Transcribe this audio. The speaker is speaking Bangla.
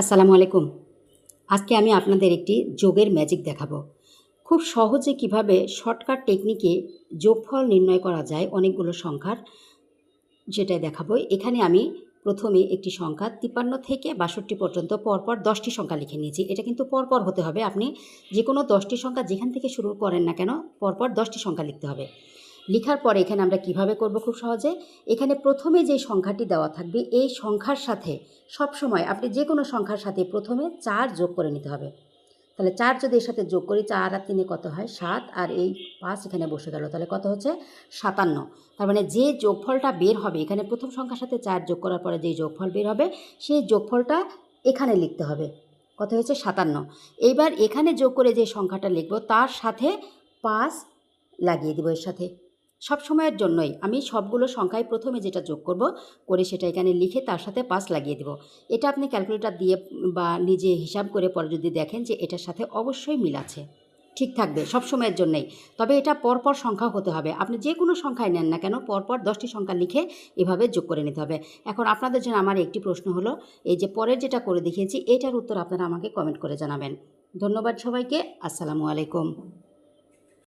আসসালামু আলাইকুম। আজকে আমি আপনাদের একটি যোগের ম্যাজিক দেখাবো। খুব সহজে কিভাবে শর্টকাট টেকনিকে যোগফল নির্ণয় করা যায় অনেকগুলো সংখ্যার, সেটাই দেখাবো। এখানে আমি প্রথমে একটি সংখ্যা ৫৩ থেকে ৬২ পর্যন্ত পরপর ১০টি সংখ্যা লিখে নিয়েছি। এটা কিন্তু পরপর হতে হবে। আপনি যেকোনো ১০টি সংখ্যা যেখান থেকে শুরু করেন না কেন, পরপর ১০টি সংখ্যা লিখতে হবে। লিখার পরে এখানে আমরা কিভাবে করব খুব সহজে, এখানে প্রথমে যে সংখ্যাটি দেওয়া থাকবে এই সংখ্যার সাথে সবসময় আপনি যে কোনো সংখ্যার সাথে প্রথমে ৪ যোগ করে নিতে হবে। তাহলে ৪ যদি এর সাথে যোগ করি, ৪ আর ৩ কত হয়? ৭, আর এই ৫ এখানে বসে গেল। তাহলে কত হচ্ছে? ৫৭। তার মানে যে যোগফলটা বের হবে, এখানে প্রথম সংখ্যার সাথে ৪ যোগ করার পরে যেই যোগফল বের হবে, সেই যোগফলটা এখানে লিখতে হবে। কত হয়েছে? ৫৭। এইবার এখানে যোগ করে যে সংখ্যাটা লিখব তার সাথে ৫ লাগিয়ে দেবো এর সাথে। সব সময়ের জন্যই আমি সবগুলো সংখ্যায় প্রথমে যেটা যোগ করব, করে সেটা এখানে লিখে তার সাথে ৫ লাগিয়ে দেব। এটা আপনি ক্যালকুলেটর দিয়ে বা নিজে হিসাব করে পরে যদি দেখেন যে এটার সাথে অবশ্যই মিল আছে, ঠিক থাকবে সব সময়ের জন্যই। তবে এটা পরপর সংখ্যা হতে হবে। আপনি যে কোনো সংখ্যায় নেন না কেন, পরপর 10টি সংখ্যা লিখে এভাবে যোগ করে নিতে হবে। এখন আপনাদের জন্য আমার একটি প্রশ্ন হলো, এই যে পরের যেটা করে দেখিয়েছি, এটার উত্তর আপনারা আমাকে কমেন্ট করে জানাবেন। ধন্যবাদ সবাইকে। আসসালামু আলাইকুম।